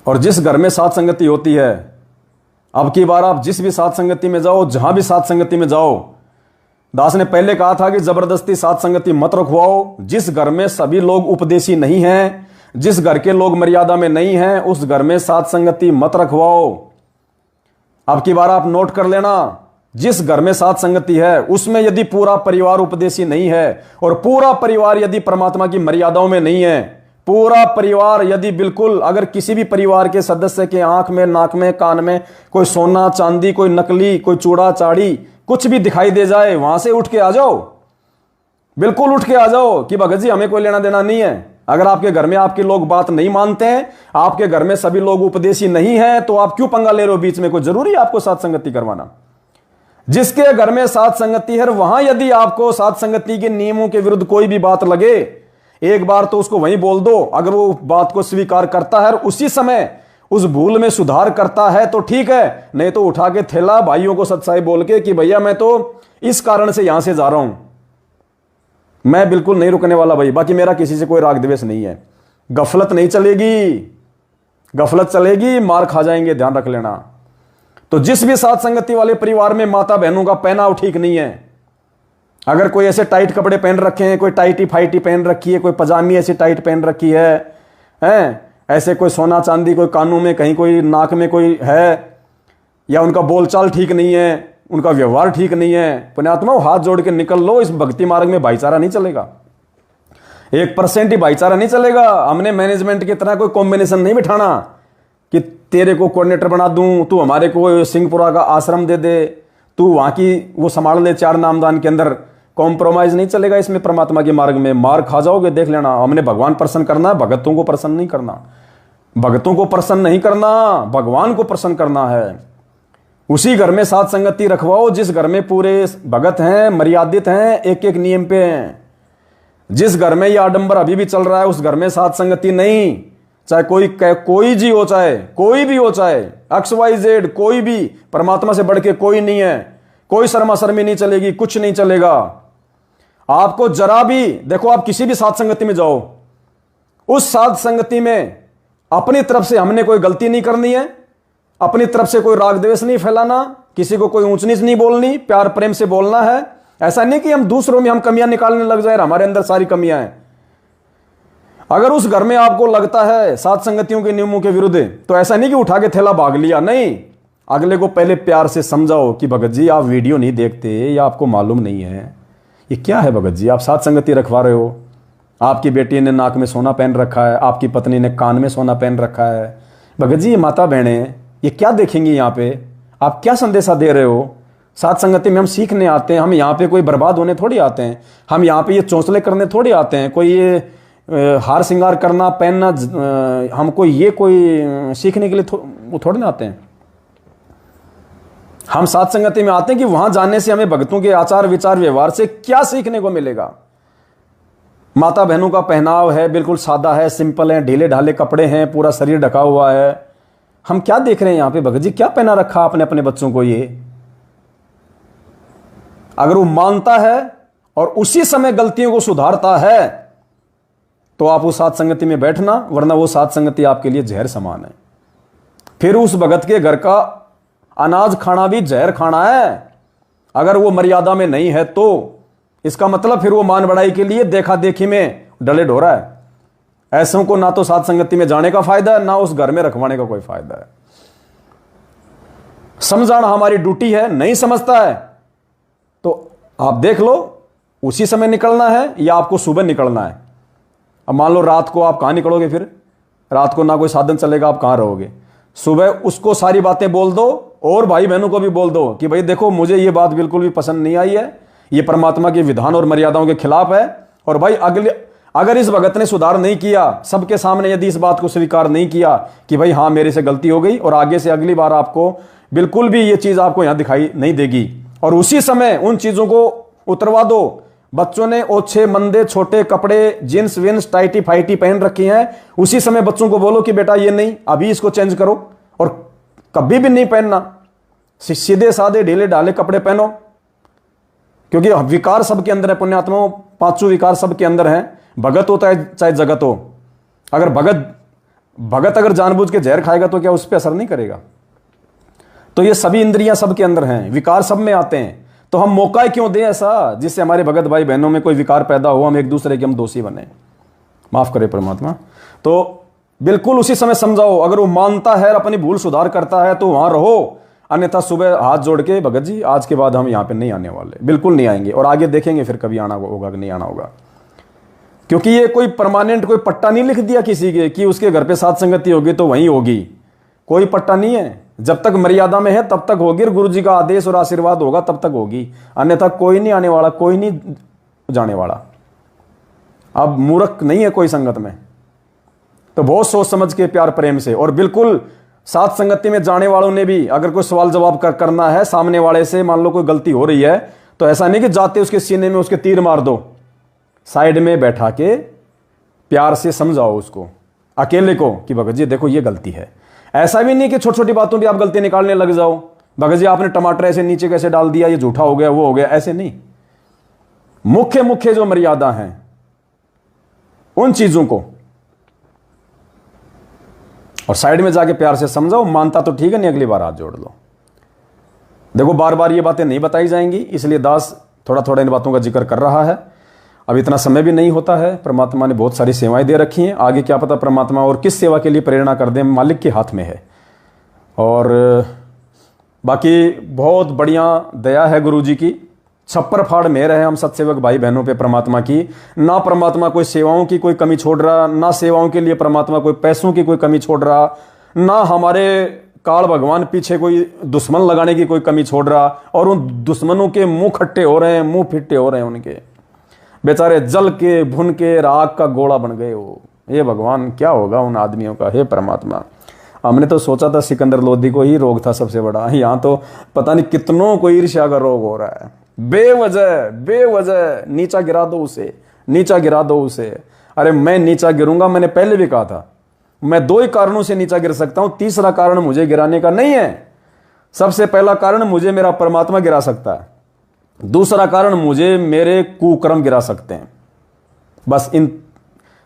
और जिस घर में साथ संगति होती है, अब की बार आप जिस भी साथ संगति में जाओ, जहां भी साथ संगति में जाओ, दास ने पहले कहा था कि जबरदस्ती साथ संगति मत रखवाओ। जिस घर में सभी लोग उपदेशी नहीं हैं, जिस घर के लोग मर्यादा में नहीं हैं, उस घर में साथ संगति मत रखवाओ। अब की बार आप नोट कर लेना, जिस घर में साथ संगति है उसमें यदि पूरा परिवार उपदेशी नहीं है, और पूरा परिवार यदि परमात्मा की मर्यादाओं में नहीं है, पूरा परिवार यदि बिल्कुल, अगर किसी भी परिवार के सदस्य के आंख में, नाक में, कान में कोई सोना चांदी, कोई नकली, कोई चूड़ा चाड़ी कुछ भी दिखाई दे जाए, वहां से उठ के आ जाओ, बिल्कुल उठ के आ जाओ कि भगत जी हमें कोई लेना देना नहीं है। अगर आपके घर में आपके लोग बात नहीं मानते हैं, आपके घर में सभी लोग उपदेशी नहीं है, तो आप क्यों पंगा ले रहे हो बीच में? कोई जरूरी है आपको साथ संगति करवाना? जिसके घर में साथ संगति है, वहां यदि आपको साथ संगति के नियमों के विरुद्ध कोई भी बात लगे, एक बार तो उसको वहीं बोल दो। अगर वो बात को स्वीकार करता है और उसी समय उस भूल में सुधार करता है तो ठीक है, नहीं तो उठा के थैला भाइयों को सच्चाई बोल के कि भैया मैं तो इस कारण से यहां से जा रहा हूं, मैं बिल्कुल नहीं रुकने वाला भाई, बाकी मेरा किसी से कोई राग द्वेष नहीं है। गफलत नहीं चलेगी, गफलत चलेगी मार खा जाएंगे, ध्यान रख लेना। तो जिस भी साथ संगति वाले परिवार में माता बहनों का पहनाव ठीक नहीं है, अगर कोई ऐसे टाइट कपड़े पहन रखे हैं, कोई टाइटी फाइटी पहन रखी है, कोई पजामी ऐसी टाइट पहन रखी है, ऐसे कोई सोना चांदी, कोई कानों में कहीं, कोई नाक में कोई है, या उनका बोलचाल ठीक नहीं है, उनका व्यवहार ठीक नहीं है, पुण्यात्मा हाथ जोड़ के निकल लो। इस भक्ति मार्ग में भाईचारा नहीं चलेगा, 1% ही भाईचारा नहीं चलेगा। हमने मैनेजमेंट की तरह कोई कॉम्बिनेशन नहीं बिठाना कि तेरे को कोऑर्डिनेटर बना दूं, तू हमारे को सिंहपुरा का आश्रम दे दे, तू वहां की वो संभाल ले, 4 नामदान के अंदर कॉम्प्रोमाइज नहीं चलेगा इसमें। परमात्मा के मार्ग में मार खा जाओगे, देख लेना। हमने भगवान प्रसन्न करना है, भगतों को प्रसन्न नहीं करना, भगतों को प्रसन्न नहीं करना, भगवान को प्रसन्न करना है। उसी घर में साथ संगति रखवाओ जिस घर में पूरे भगत हैं, मर्यादित हैं, एक एक नियम पे हैं। जिस घर में यह आडंबर अभी भी चल रहा है, उस घर में साथ संगति नहीं। चाहे कोई जी हो, चाहे कोई भी हो, चाहे XYZ कोई भी, परमात्मा से बढ़ के कोई नहीं है। कोई शर्मा शर्मी नहीं चलेगी, कुछ नहीं चलेगा। आपको जरा भी देखो, आप किसी भी साथ संगति में जाओ, उस साथ संगति में अपनी तरफ से हमने कोई गलती नहीं करनी है, अपनी तरफ से कोई राग द्वेष नहीं फैलाना, किसी को कोई ऊंच नीच नहीं बोलनी, प्यार प्रेम से बोलना है। ऐसा नहीं कि हम दूसरों में हम कमियां निकालने लग जाए, हमारे अंदर सारी कमियां हैं। अगर उस घर में आपको लगता है साथ संगतियों के नियमों के विरुद्ध, तो ऐसा नहीं कि उठा के थैला भाग लिया, नहीं। अगले को पहले प्यार से समझाओ कि भगत जी आप वीडियो नहीं देखते या आपको मालूम नहीं है, ये क्या है भगत जी, आप साथ संगति रखवा रहे हो। आपकी बेटी ने नाक में सोना पहन रखा है, आपकी पत्नी ने कान में सोना पहन रखा है। भगत जी ये माता बहनें ये क्या देखेंगी यहाँ पे, आप क्या संदेशा दे रहे हो। साथ संगति में हम सीखने आते हैं, हम यहाँ पे कोई बर्बाद होने थोड़ी आते हैं, हम यहाँ पे ये चौंसले करने थोड़ी आते हैं, कोई ये हार श्रृंगार करना पहनना, हमको ये कोई सीखने के लिए वो थोड़े ना आते हैं। हम साथ संगति में आते हैं कि वहां जाने से हमें भक्तों के आचार विचार व्यवहार से क्या सीखने को मिलेगा। माता बहनों का पहनाव है बिल्कुल सादा है, सिंपल है, ढीले ढाले कपड़े हैं, पूरा शरीर ढका हुआ है। हम क्या देख रहे हैं यहाँ पे भगत जी, क्या पहना रखा आपने अपने बच्चों को। ये अगर वो मानता है और उसी समय गलतियों को सुधारता है तो आप उस साथ संगति में बैठना, वरना वो साथ संगति आपके लिए जहर समान है। फिर उस भगत के घर का अनाज खाना भी जहर खाना है। अगर वो मर्यादा में नहीं है तो इसका मतलब फिर वो मान बढ़ाई के लिए देखा देखी में डले ढो रहा है। ऐसों को ना तो साथ संगति में जाने का फायदा है, ना उस घर में रखवाने का कोई फायदा है। समझाना हमारी ड्यूटी है, नहीं समझता है तो आप देख लो उसी समय निकलना है या आपको सुबह निकलना है। अब मान लो रात को आप कहां निकलोगे, फिर रात को ना कोई साधन चलेगा, आप कहां रहोगे। सुबह उसको सारी बातें बोल दो और भाई बहनों को भी बोल दो कि भाई देखो मुझे ये बात बिल्कुल भी पसंद नहीं आई है, ये परमात्मा के विधान और मर्यादाओं के खिलाफ है। और भाई अगर इस भगत ने सुधार नहीं किया, सबके सामने यदि इस बात को स्वीकार नहीं किया कि भाई हाँ मेरे से गलती हो गई और आगे से अगली बार आपको बिल्कुल भी ये चीज आपको यहां दिखाई नहीं देगी, और उसी समय उन चीजों को उतरवा दो। बच्चों ने ओछे मंदे छोटे कपड़े जींस विंस टाइटी फाइटी पहन रखी हैं, उसी समय बच्चों को बोलो कि बेटा ये नहीं, अभी इसको चेंज करो और कभी भी नहीं पहनना, सीधे साधे ढीले ढाले कपड़े पहनो। क्योंकि विकार सबके अंदर है पुण्यात्माओं, 5 विकार सबके अंदर हैं। भगत होता है चाहे जगत हो, अगर भगत भगत अगर जानबूझ के जहर खाएगा तो क्या उस पर असर नहीं करेगा? तो ये सभी इंद्रियां सबके अंदर हैं, विकार सब में आते हैं, तो हम मौका क्यों दें ऐसा जिससे हमारे भगत भाई बहनों में कोई विकार पैदा हो, हम एक दूसरे के हम दोषी बने। माफ करे परमात्मा। तो बिल्कुल उसी समय समझाओ, अगर वो मानता है अपनी भूल सुधार करता है तो वहां रहो, अन्यथा सुबह हाथ जोड़ के भगत जी आज के बाद हम यहां पे नहीं आने वाले, बिल्कुल नहीं आएंगे, और आगे देखेंगे फिर कभी आना होगा कि नहीं आना होगा। क्योंकि ये कोई परमानेंट कोई पट्टा नहीं लिख दिया किसी के कि उसके घर पे सात संगति होगी तो वहीं होगी, कोई पट्टा नहीं है। जब तक मर्यादा में है तब तक होगी, गुरु जी का आदेश और आशीर्वाद होगा तब तक होगी, अन्यथा कोई नहीं आने वाला, कोई नहीं जाने वाला। अब मूर्ख नहीं है कोई संगत में, तो बहुत सोच समझ के प्यार प्रेम से, और बिल्कुल सात संगति में जाने वालों ने भी अगर कोई सवाल जवाब करना है सामने वाले से, मान लो कोई गलती हो रही है तो ऐसा नहीं कि जाते उसके सीने में उसके तीर मार दो, साइड में बैठा के प्यार से समझाओ उसको, अकेले को, कि भगत जी देखो ये गलती है। ऐसा भी नहीं कि छोटी छोटी बातों की आप गलती निकालने लग जाओ, भगत जी आपने टमाटर ऐसे नीचे कैसे डाल दिया, ये झूठा हो गया, वो हो गया, ऐसे नहीं। मुख्य मुख्य जो मर्यादा हैं उन चीजों को और साइड में जाके प्यार से समझाओ, मानता तो ठीक है, नहीं अगली बार हाथ जोड़ लो। देखो बार बार ये बातें नहीं बताई जाएंगी, इसलिए दास थोड़ा थोड़ा इन बातों का जिक्र कर रहा है। अब इतना समय भी नहीं होता है, परमात्मा ने बहुत सारी सेवाएं दे रखी हैं, आगे क्या पता परमात्मा और किस सेवा के लिए प्रेरणा कर दें, मालिक के हाथ में है। और बाकी बहुत बढ़िया दया है गुरु जी की, छप्पर फाड़ मेहर है हम सत्सेवक भाई बहनों पे परमात्मा की। ना परमात्मा कोई सेवाओं की कोई कमी छोड़ रहा, ना सेवाओं के लिए परमात्मा कोई पैसों की कोई कमी छोड़ रहा, ना हमारे काल भगवान पीछे कोई दुश्मन लगाने की कोई कमी छोड़ रहा, और उन दुश्मनों के मुंह खट्टे हो रहे हैं, मुंह फिट्टे हो रहे हैं, उनके बेचारे जल के भुन के राग का गोला बन गए हो। ये भगवान क्या होगा उन आदमियों का, हे परमात्मा। हमने तो सोचा था सिकंदर लोधी को ही रोग था सबसे बड़ा, यहाँ तो पता नहीं कितनों को ईर्ष्या का रोग हो रहा है, बेवजह बेवजह नीचा गिरा दो उसे, नीचा गिरा दो उसे। अरे मैं नीचा गिरूंगा, मैंने पहले भी कहा था, मैं दो ही कारणों से नीचा गिर सकता हूं, तीसरा कारण मुझे गिराने का नहीं है। सबसे पहला कारण मुझे मेरा परमात्मा गिरा सकता है, दूसरा कारण मुझे मेरे कुकर्म गिरा सकते हैं। बस इन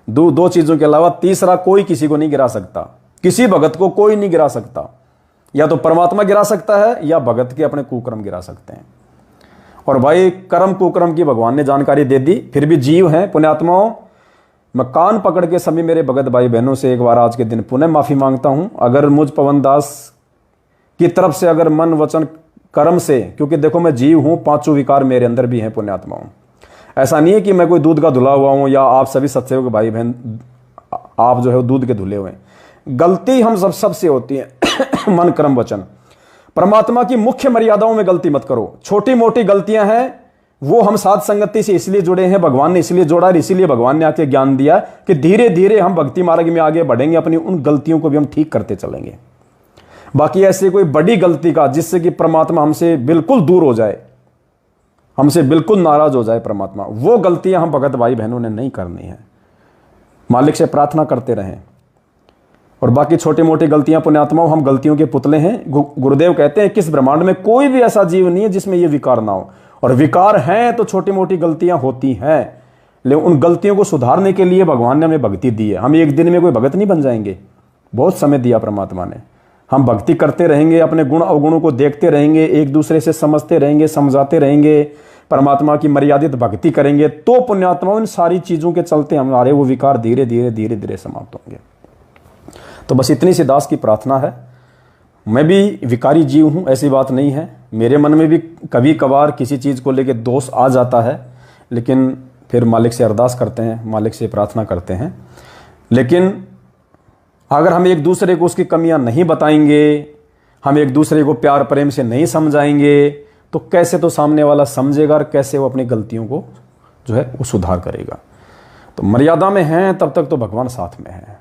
दो चीजों के अलावा तीसरा कोई किसी को नहीं गिरा सकता, किसी भगत को कोई नहीं गिरा सकता। या तो परमात्मा गिरा सकता है या भगत के अपने कुकर्म गिरा सकते हैं। और भाई कर्म कुकर्म की भगवान ने जानकारी दे दी, फिर भी जीव हैं पुण्यात्माओं। मैं कान पकड़ के सभी मेरे भगत भाई बहनों से एक बार आज के दिन पुनः माफी मांगता हूं, अगर मुझ पवन दास की तरफ से अगर मन वचन कर्म से, क्योंकि देखो मैं जीव हूं, पांचों विकार मेरे अंदर भी हैं पुण्यात्माओं। ऐसा नहीं है कि मैं कोई दूध का धुला हुआ हूं या आप सभी सत्सेवक भाई बहन आप जो है दूध के धुले हुए। गलती हम सबसे होती है मन कर्म वचन। परमात्मा की मुख्य मर्यादाओं में गलती मत करो। छोटी मोटी गलतियां हैं वो हम साथ संगति से इसलिए जुड़े हैं, भगवान ने इसलिए जोड़ा, इसीलिए भगवान ने आके ज्ञान दिया कि धीरे धीरे हम भक्ति मार्ग में आगे बढ़ेंगे, अपनी उन गलतियों को भी हम ठीक करते चलेंगे। बाकी ऐसे कोई बड़ी गलती का जिससे कि परमात्मा हमसे बिल्कुल दूर हो जाए, हमसे बिल्कुल नाराज हो जाए परमात्मा, वो गलतियां हम भगत भाई बहनों ने नहीं करनी है। मालिक से प्रार्थना करते रहें। और बाकी छोटी मोटी गलतियां पुण्यात्माओं, हम गलतियों के पुतले हैं। गुरुदेव कहते हैं किस ब्रह्मांड में कोई भी ऐसा जीव नहीं है जिसमें ये विकार ना हो, और विकार हैं तो छोटी मोटी गलतियां होती हैं, लेकिन उन गलतियों को सुधारने के लिए भगवान ने हमें भक्ति दी है। हम एक दिन में कोई भगत नहीं बन जाएंगे, बहुत समय दिया परमात्मा ने। हम भक्ति करते रहेंगे, अपने गुण अवगुणों को देखते रहेंगे, एक दूसरे से समझते रहेंगे, समझाते रहेंगे, परमात्मा की मर्यादित भक्ति करेंगे, तो पुण्यात्माओं इन सारी चीजों के चलते हमारे वो विकार धीरे धीरे धीरे धीरे समाप्त होंगे। तो बस इतनी सी दास की प्रार्थना है। मैं भी विकारी जीव हूं, ऐसी बात नहीं है। मेरे मन में भी कभी कभार किसी चीज़ को लेकर दोष आ जाता है, लेकिन फिर मालिक से अरदास करते हैं, मालिक से प्रार्थना करते हैं। लेकिन अगर हम एक दूसरे को उसकी कमियां नहीं बताएंगे, हम एक दूसरे को प्यार प्रेम से नहीं समझाएंगे, तो कैसे तो सामने वाला समझेगा और कैसे वो अपनी गलतियों को जो है वो सुधार करेगा। तो मर्यादा में हैं तब तक तो भगवान साथ में है।